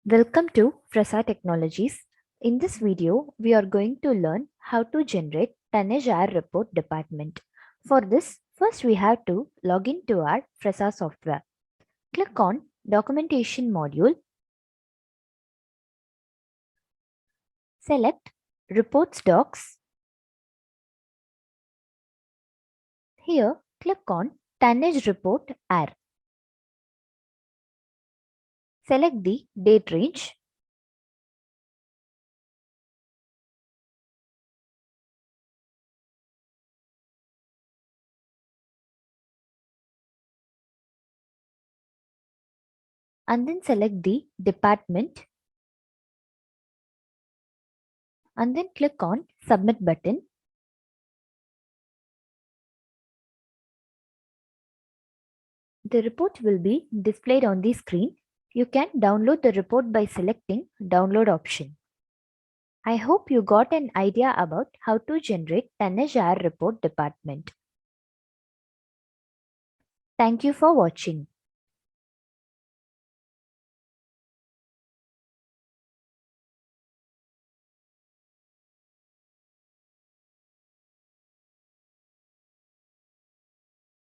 Welcome to Fresa Technologies. In this video, we are going to learn how to generate tonnage air report department. For this, first we have to log into our Fresa software. Click on Documentation module. Select Reports Docs. Here, click on Tonnage Report Air. Select the date range. And then select the department. And then click on Submit button. The report will be displayed on the screen. You can download the report by selecting Download option. I hope you got an idea about how to generate Tonnage Air Report department. Thank you for watching.